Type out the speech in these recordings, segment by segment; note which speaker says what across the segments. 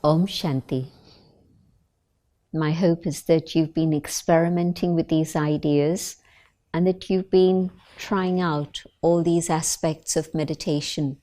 Speaker 1: Om Shanti. My hope is that you've been experimenting with these ideas and that you've been trying out all these aspects of meditation,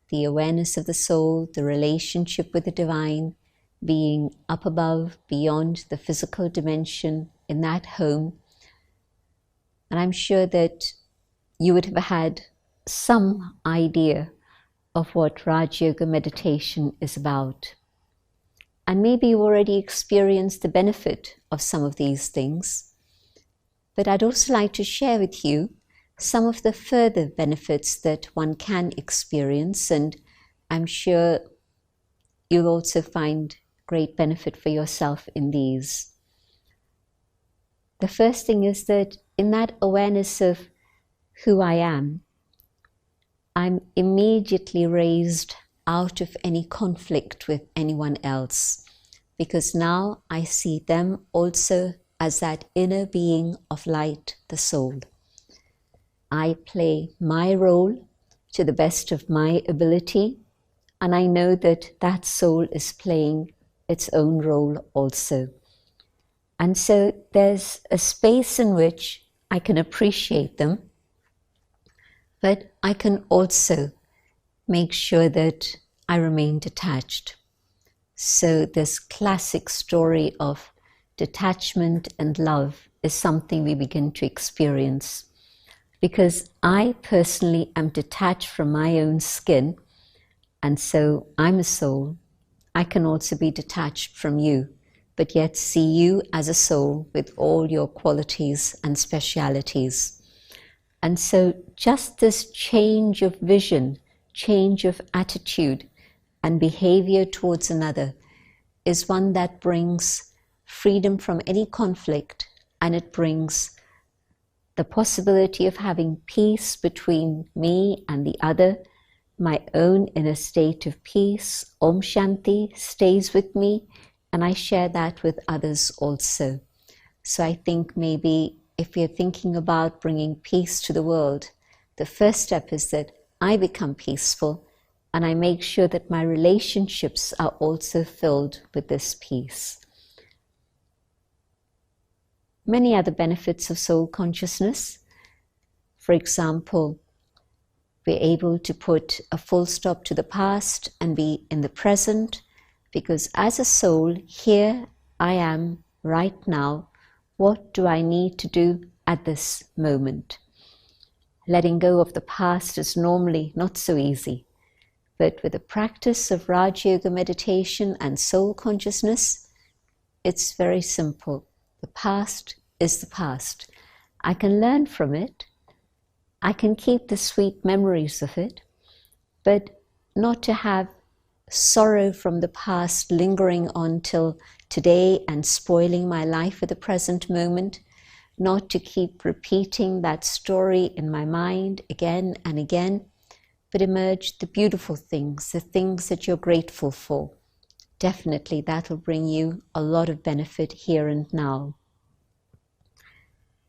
Speaker 1: the awareness of the soul, the relationship with the divine, being up above, beyond the physical dimension, in that home. And I'm sure that you would have had some idea of what Raj Yoga meditation is about. And maybe you already experienced the benefit of some of these things. But I'd also like to share with you some of the further benefits that one can experience, and I'm sure you'll also find great benefit for yourself in these. The first thing is that in that awareness of who I am, I'm immediately raised out of any conflict with anyone else, because now I see them also as that inner being of light, the soul. I play my role to the best of my ability, and I know that that soul is playing its own role also. And so there's a space in which I can appreciate them, but I can also make sure that I remain detached. So this classic story of detachment and love is something we begin to experience. Because I personally am detached from my own skin, and so I'm a soul, I can also be detached from you, but yet see you as a soul with all your qualities and specialities. And so just this change of vision, change of attitude and behavior towards another is one that brings freedom from any conflict, and it brings the possibility of having peace between me and the other, my own inner state of peace. Om Shanti stays with me, and I share that with others also. So I think maybe if you're thinking about bringing peace to the world, the first step is that I become peaceful and I make sure that my relationships are also filled with this peace. Many other benefits of soul consciousness. For example, we're able to put a full stop to the past and be in the present, because as a soul, here I am right now. What do I need to do at this moment? Letting go of the past is normally not so easy, but with the practice of Raj Yoga meditation and soul consciousness, it's very simple. The past is the past. I can learn from it. I can keep the sweet memories of it, but not to have sorrow from the past lingering on till today and spoiling my life at the present moment, not to keep repeating that story in my mind again and again, but emerge the beautiful things, the things that you're grateful for. Definitely that will bring you a lot of benefit here and now.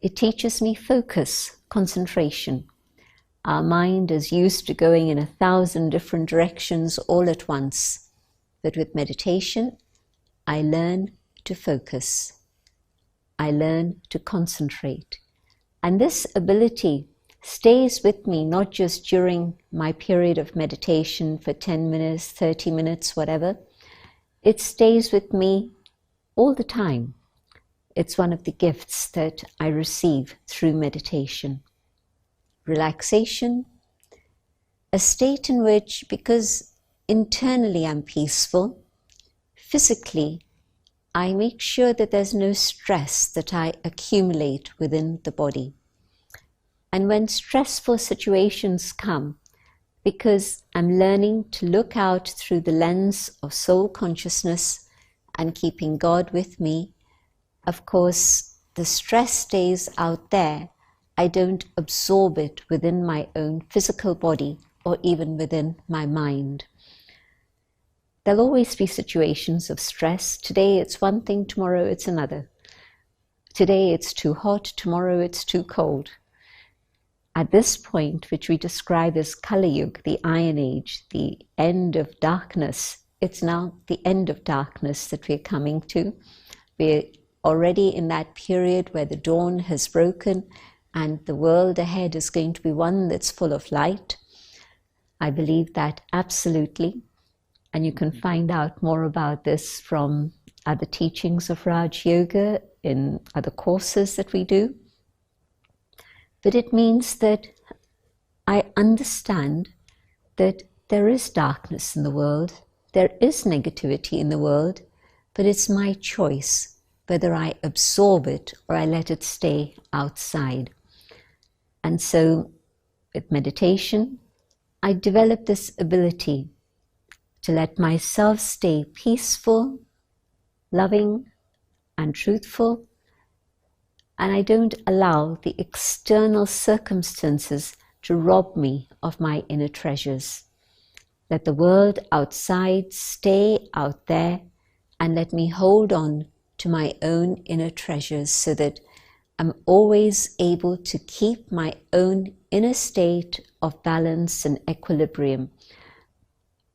Speaker 1: It teaches me focus, concentration. Our mind is used to going in 1,000 different directions all at once. But with meditation, I learn to focus. I learn to concentrate. And this ability stays with me not just during my period of meditation for 10 minutes, 30 minutes, whatever. It stays with me all the time. It's one of the gifts that I receive through meditation. Relaxation, a state in which, because internally I'm peaceful, physically I make sure that there's no stress that I accumulate within the body. And when stressful situations come, because I'm learning to look out through the lens of soul consciousness and keeping God with me, of course, the stress stays out there. I don't absorb it within my own physical body or even within my mind. There'll always be situations of stress. Today it's one thing, tomorrow it's another. Today it's too hot, tomorrow it's too cold. At this point, which we describe as Kali Yuga, the Iron Age, the end of darkness it's now the end of darkness that we're coming to. We're already in that period where the dawn has broken and the world ahead is going to be one that's full of light. I believe that absolutely. And you can find out more about this from other teachings of Raj Yoga in other courses that we do. But it means that I understand that there is darkness in the world, there is negativity in the world, but it's my choice whether I absorb it or I let it stay outside. And so with meditation, I develop this ability to let myself stay peaceful, loving, and truthful, and I don't allow the external circumstances to rob me of my inner treasures. Let the world outside stay out there, and let me hold on to my own inner treasures so that I'm always able to keep my own inner state of balance and equilibrium.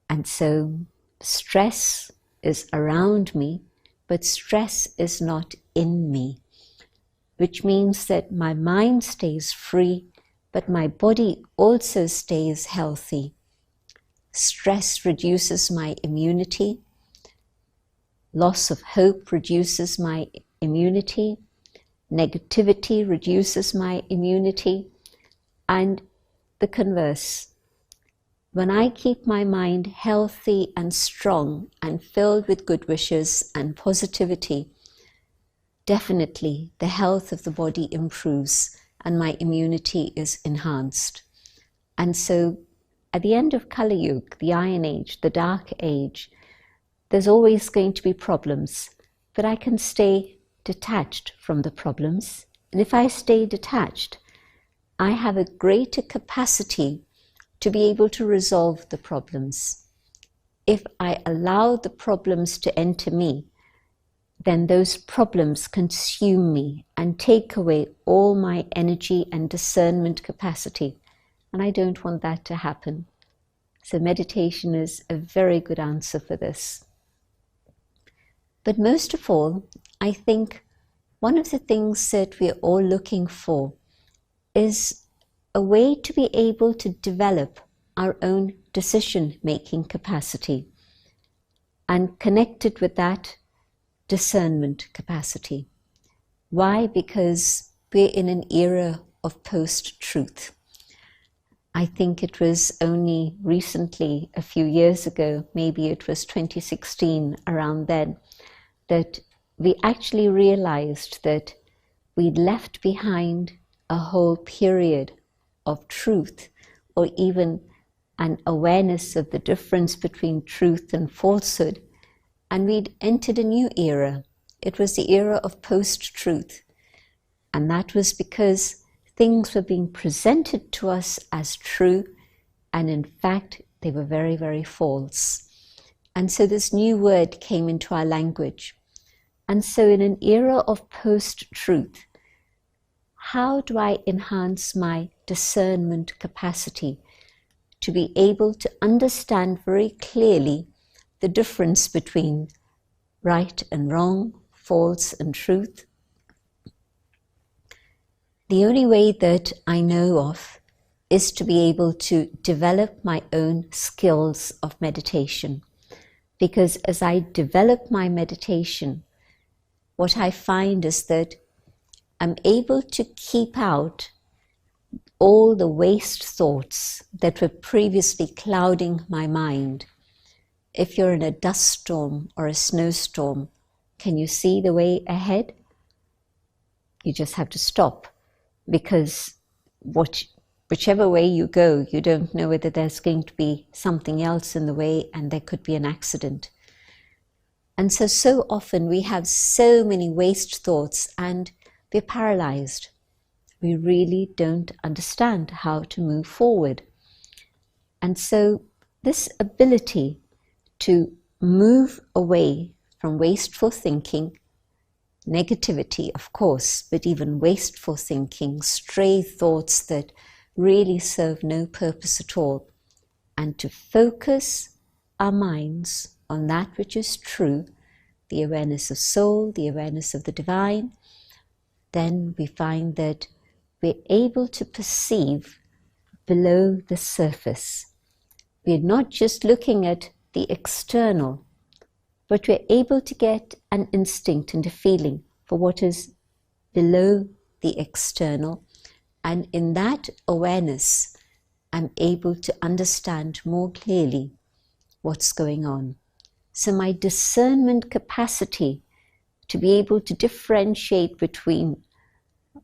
Speaker 1: And so stress is around me, but stress is not in me, which means that my mind stays free, but my body also stays healthy. Stress reduces my immunity. Loss of hope reduces my immunity. Negativity reduces my immunity. And the converse. When I keep my mind healthy and strong and filled with good wishes and positivity, definitely the health of the body improves and my immunity is enhanced. And so at the end of Kali Yuga, the Iron Age, the Dark Age, there's always going to be problems, but I can stay detached from the problems. And if I stay detached, I have a greater capacity to be able to resolve the problems. If I allow the problems to enter me, then those problems consume me and take away all my energy and discernment capacity. And I don't want that to happen. So meditation is a very good answer for this. But most of all, I think one of the things that we're all looking for is a way to be able to develop our own decision-making capacity and connected with that discernment capacity. Why? Because we're in an era of post-truth. I think it was only recently, a few years ago, maybe it was 2016, around then, that we actually realized that we'd left behind a whole period of truth, or even an awareness of the difference between truth and falsehood, and we'd entered a new era. It was the era of post-truth, and that was because things were being presented to us as true, and in fact they were very, very false. And so this new word came into our language. And so in an era of post-truth, how do I enhance my discernment capacity to be able to understand very clearly the difference between right and wrong, false and truth? The only way that I know of is to be able to develop my own skills of meditation. Because as I develop my meditation, what I find is that I'm able to keep out all the waste thoughts that were previously clouding my mind. If you're in a dust storm or a snowstorm, can you see the way ahead? You just have to stop, because whichever way you go, you don't know whether there's going to be something else in the way and there could be an accident. And so often we have so many waste thoughts and we're paralyzed. We really don't understand how to move forward. And so this ability to move away from wasteful thinking, negativity, of course, but even wasteful thinking, stray thoughts that really serve no purpose at all, and to focus our minds on that which is true, the awareness of soul, the awareness of the divine, then we find that we're able to perceive below the surface. We're not just looking at the external, but we're able to get an instinct and a feeling for what is below the external. And in that awareness, I'm able to understand more clearly what's going on. So my discernment capacity to be able to differentiate between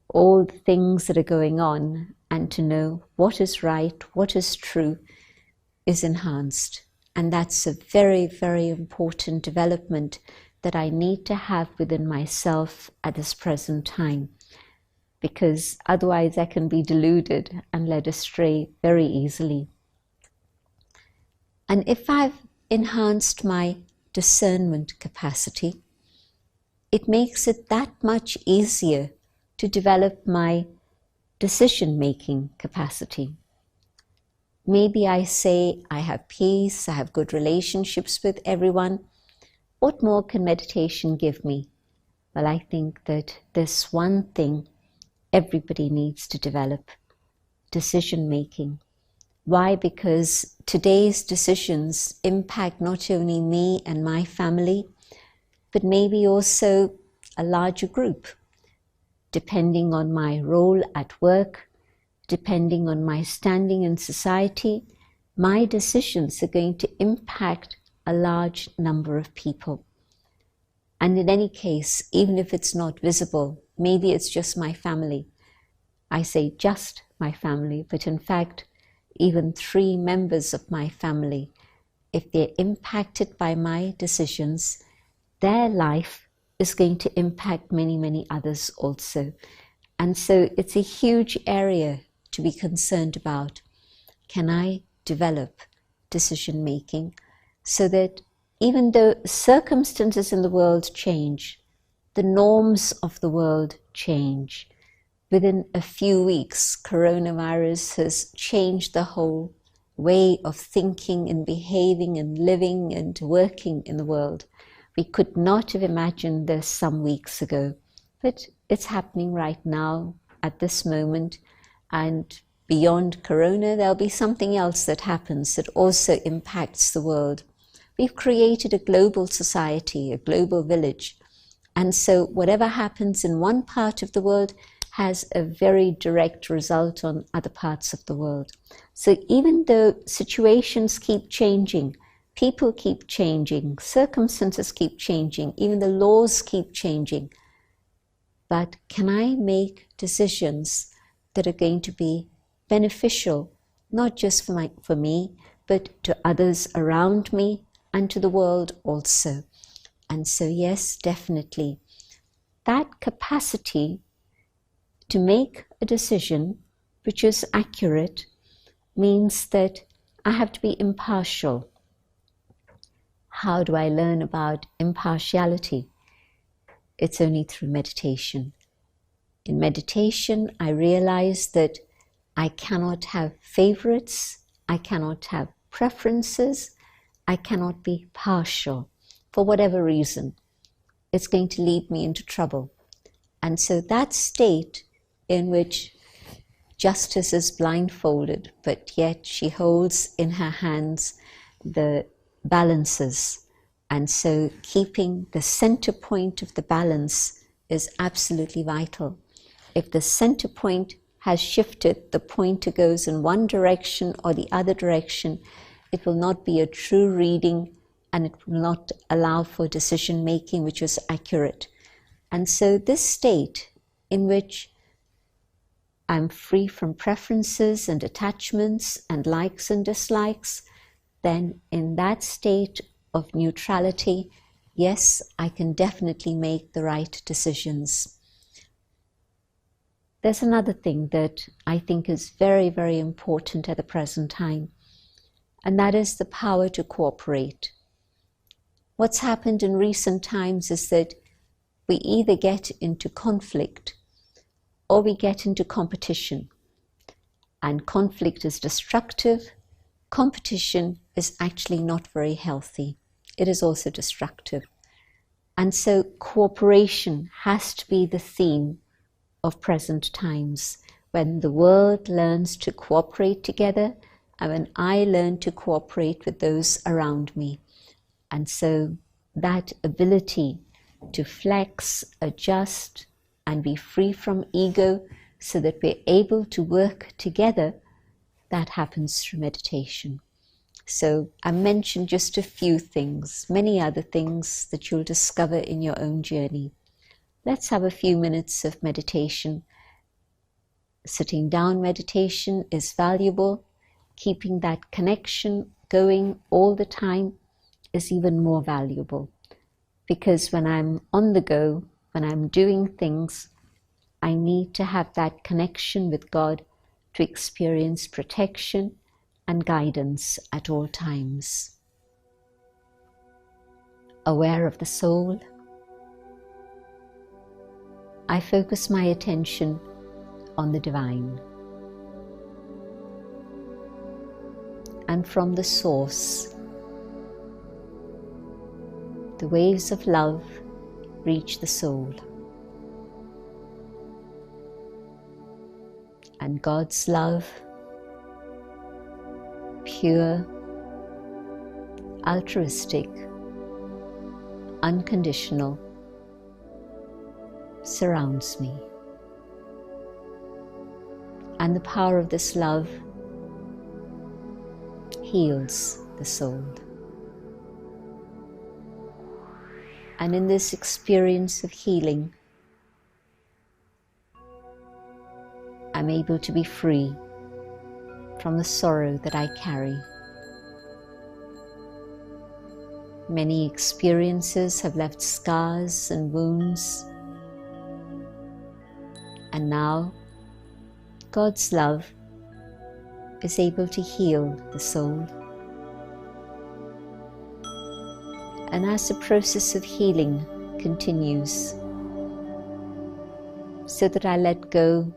Speaker 1: all the things that are going on and to know what is right, what is true, is enhanced. And that's a very, very important development that I need to have within myself at this present time, because otherwise I can be deluded and led astray very easily. And if I've enhanced my discernment capacity, it makes it that much easier to develop my decision-making capacity. Maybe I say I have peace, I have good relationships with everyone. What more can meditation give me? Well, I think that there's one thing everybody needs to develop: decision-making. Why? Because today's decisions impact not only me and my family, but maybe also a larger group, depending on my role at work, depending on my standing in society. My decisions are going to impact a large number of people. And in any case, even if it's not visible, maybe it's just my family. I say just my family, but in fact, even 3 members of my family, if they're impacted by my decisions, their life is going to impact many, many others also. And so it's a huge area to be concerned about. Can I develop decision-making so that even though circumstances in the world change, the norms of the world change, within a few weeks, coronavirus has changed the whole way of thinking and behaving and living and working in the world. We could not have imagined this some weeks ago, but it's happening right now at this moment. And beyond corona, there'll be something else that happens that also impacts the world. We've created a global society, a global village. And so whatever happens in one part of the world has a very direct result on other parts of the world. So even though situations keep changing, people keep changing, circumstances keep changing, even the laws keep changing, but can I make decisions that are going to be beneficial, not just for me, but to others around me and to the world also? And so yes, definitely, that capacity to make a decision which is accurate means that I have to be impartial. How do I learn about impartiality? It's only through meditation. In meditation, I realize that I cannot have favorites, I cannot have preferences, I cannot be partial for whatever reason. It's going to lead me into trouble. And so that state in which justice is blindfolded, but yet she holds in her hands the balances. And so keeping the center point of the balance is absolutely vital. If the center point has shifted, the pointer goes in one direction or the other direction, it will not be a true reading and it will not allow for decision making which is accurate. And so this state in which I'm free from preferences and attachments and likes and dislikes, then in that state of neutrality, yes, I can definitely make the right decisions. There's another thing that I think is very, very important at the present time, and that is the power to cooperate. What's happened in recent times is that we either get into conflict or we get into competition. And conflict is destructive. Competition is actually not very healthy. it is also destructive. And so cooperation has to be the theme of present times, when the world learns to cooperate together and when I learn to cooperate with those around me. And so that ability to flex, adjust, and be free from ego so that we're able to work together, that happens through meditation. So I mentioned just a few things, many other things that you'll discover in your own journey. Let's have a few minutes of meditation. Sitting down meditation is valuable. Keeping that connection going all the time is even more valuable. Because when I'm on the go, when I'm doing things, I need to have that connection with God to experience protection and guidance at all times. Aware of the soul, I focus my attention on the divine. And from the source, the waves of love reach the soul. And God's love, pure, altruistic, unconditional, surrounds me. And the power of this love heals the soul. And in this experience of healing, I'm able to be free from the sorrow that I carry. Many experiences have left scars and wounds, and now God's love is able to heal the soul. And as the process of healing continues, so that I let go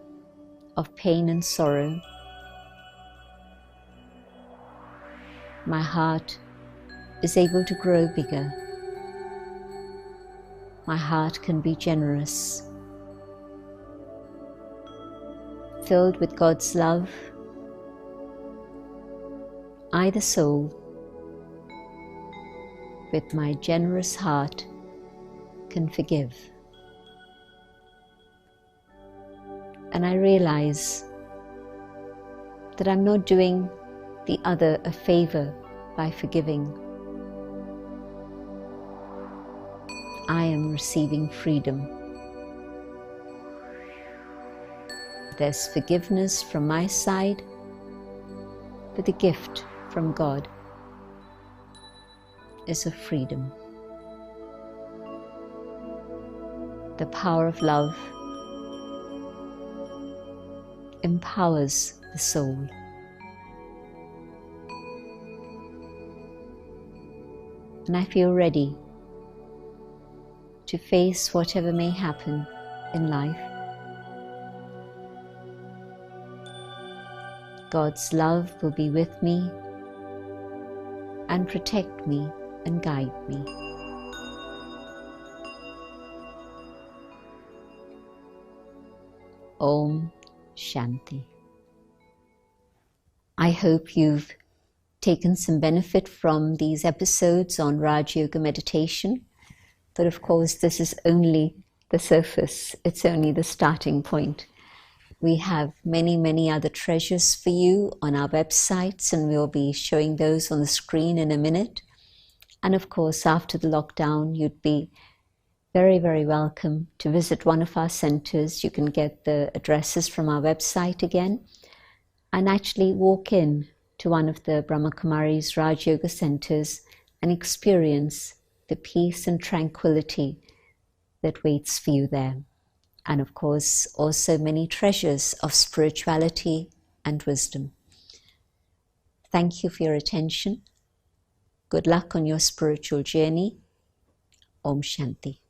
Speaker 1: of pain and sorrow, my heart is able to grow bigger. My heart can be generous, filled with God's love. I, the soul, with my generous heart, can forgive. And I realize that I'm not doing the other a favor by forgiving. I am receiving freedom. There's forgiveness from my side, but the gift from God is of freedom. The power of love empowers the soul. And I feel ready to face whatever may happen in life. God's love will be with me and protect me and guide me. Om Shanti. I hope you've taken some benefit from these episodes on Raj Yoga meditation, but of course this is only the surface, it's only the starting point. We have many, many other treasures for you on our websites, and we'll be showing those on the screen in a minute. And of course, after the lockdown, you'd be very, very welcome to visit one of our centers. You can get the addresses from our website again, and actually walk in to one of the Brahma Kumari's Raj Yoga centers and experience the peace and tranquility that waits for you there. And of course, also many treasures of spirituality and wisdom. Thank you for your attention. Good luck on your spiritual journey. Om Shanti.